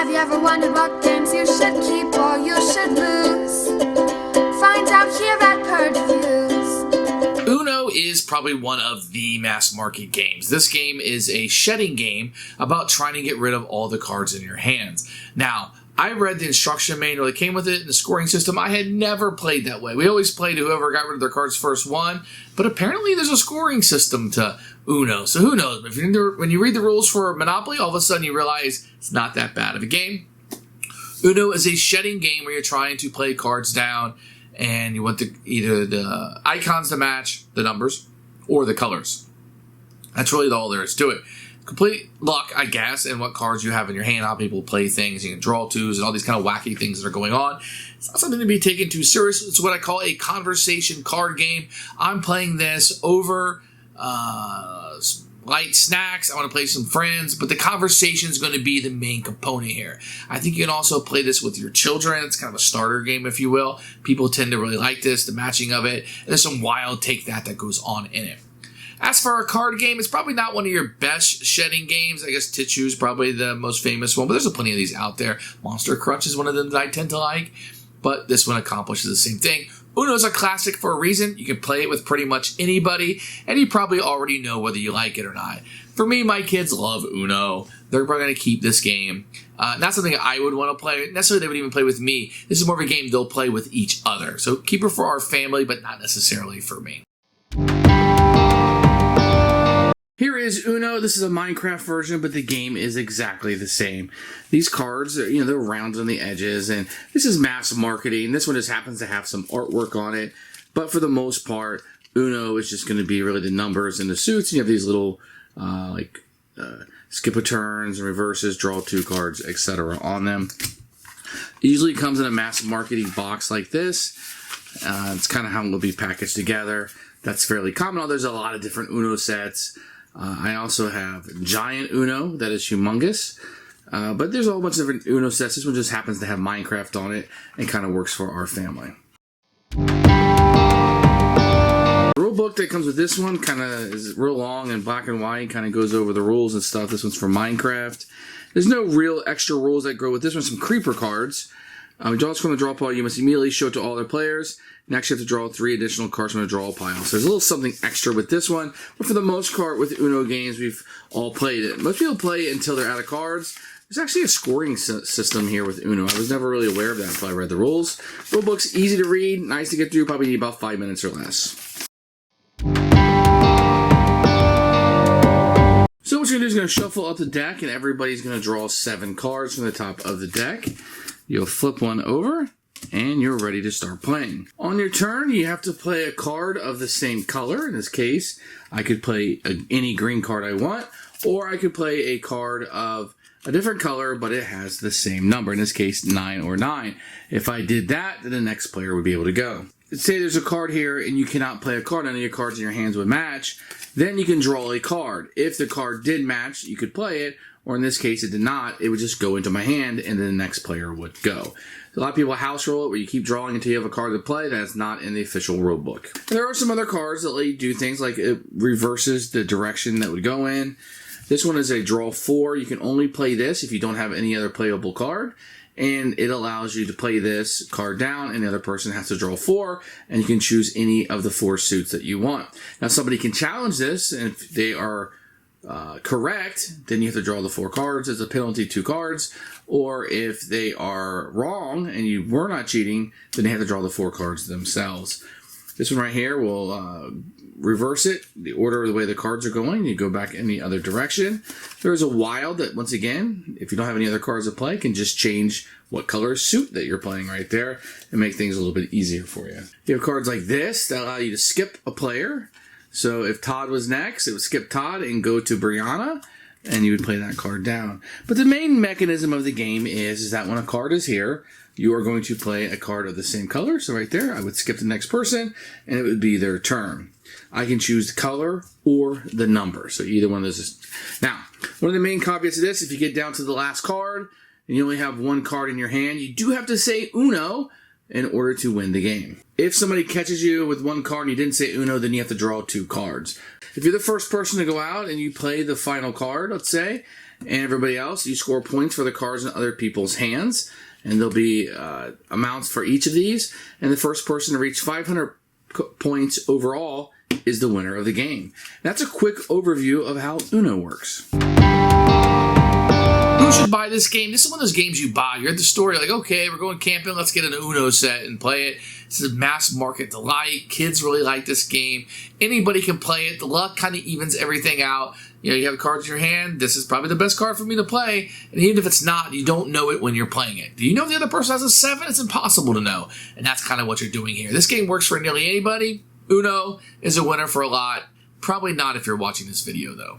Have you ever wondered what games you should keep or you should lose? Find out here at Purge Reviews. Uno is probably one of the mass market games. This game is a shedding game about trying to get rid of all the cards in your hands. Now, I read the instruction manual that came with it and the scoring system. I had never played that way. We always played whoever got rid of their cards first won, but apparently there's a scoring system to Uno. So who knows? When you read the rules for Monopoly, all of a sudden you realize it's not that bad of a game. Uno is a shedding game where you're trying to play cards down and you want either the icons to match the numbers or the colors. That's really all there is to it. Complete luck, I guess, in what cards you have in your hand, how people play things, you can draw twos, and all these kind of wacky things that are going on. It's not something to be taken too serious. It's what I call a conversation card game. I'm playing this over light snacks. I want to play some friends, but the conversation is going to be the main component here. I think you can also play this with your children. It's kind of a starter game, if you will. People tend to really like this, the matching of it. And there's some wild take that goes on in it. As for a card game, it's probably not one of your best shedding games. I guess Tissue is probably the most famous one, but there's plenty of these out there. Monster Crutch is one of them that I tend to like, but this one accomplishes the same thing. Uno is a classic for a reason. You can play it with pretty much anybody, and you probably already know whether you like it or not. For me, my kids love Uno. They're probably going to keep this game. Not something I would want to play. Necessarily, they would even play with me. This is more of a game they'll play with each other. So keep it for our family, but not necessarily for me. Here is Uno. This is a Minecraft version, but the game is exactly the same. These cards, they're round on the edges, and this is mass marketing. This one just happens to have some artwork on it, but for the most part, Uno is just going to be really the numbers and the suits. And you have these little, skip a turns and reverses, draw two cards, etc. on them. It usually comes in a mass marketing box like this. It's kind of how it will be packaged together. That's fairly common. There's a lot of different Uno sets. I also have Giant Uno, that is humongous. But there's a whole bunch of different Uno sets. This one just happens to have Minecraft on it and kind of works for our family. The rule book that comes with this one kind of is real long and black and white, kind of goes over the rules and stuff. This one's for Minecraft. There's no real extra rules that go with this one. Some creeper cards. Draw from the draw pile. You must immediately show it to all their players. Next, you have to draw 3 additional cards from the draw pile. So there's a little something extra with this one. But for the most part, with Uno games, we've all played it. Most people play it until they're out of cards. There's actually a scoring system here with Uno. I was never really aware of that until I read the rules. Rule book's easy to read, nice to get through. Probably need about 5 minutes or less. So what you're going to do is going to shuffle up the deck, and everybody's going to draw 7 cards from the top of the deck. You'll flip one over, and you're ready to start playing. On your turn, you have to play a card of the same color. In this case, I could play any green card I want, or I could play a card of a different color, but it has the same number. In this case, 9 or 9. If I did that, then the next player would be able to go. Say there's a card here, and you cannot play a card. None of your cards in your hands would match. Then you can draw a card. If the card did match, you could play it. Or in this case, it did not. It would just go into my hand, and then the next player would go. A lot of people house roll it, where you keep drawing until you have a card to play. That's not in the official rule book. There are some other cards that let you do things like it reverses the direction that would go in. This one is a draw 4. You can only play this if you don't have any other playable card. And it allows you to play this card down, and the other person has to draw 4, and you can choose any of the 4 suits that you want. Now, somebody can challenge this, and if they are correct, then you have to draw the 4 cards as a penalty, 2 cards. Or if they are wrong and you were not cheating, then they have to draw the 4 cards themselves. This one right here will reverse it, the order of the way the cards are going. You go back in the other direction. There's a wild that, once again, if you don't have any other cards to play, can just change what color suit that you're playing right there and make things a little bit easier for you. You have cards like this that allow you to skip a player. So if Todd was next, it would skip Todd and go to Brianna, and you would play that card down. But the main mechanism of the game is that when a card is here, you are going to play a card of the same color. So right there, I would skip the next person, and it would be their turn. I can choose the color or the number. So either one of those is... Now, one of the main caveats of this, if you get down to the last card, and you only have 1 card in your hand, you do have to say Uno in order to win the game. If somebody catches you with 1 card and you didn't say Uno, then you have to draw 2 cards. If you're the first person to go out and you play the final card, let's say, and everybody else. You score points for the cards in other people's hands, and there'll be amounts for each of these. And the first person to reach 500 points overall is the winner of the game. That's a quick overview of how Uno works. Who should buy this game? This is one of those games you buy. You're at the store, you're like, okay, we're going camping, let's get an Uno set and play it. It's a mass market delight. Kids really like this game. Anybody can play it. The luck kind of evens everything out. You know, you have cards in your hand. This is probably the best card for me to play. And even if it's not, you don't know it when you're playing it. Do you know if the other person has a 7? It's impossible to know. And that's kind of what you're doing here. This game works for nearly anybody. Uno is a winner for a lot. Probably not if you're watching this video, though.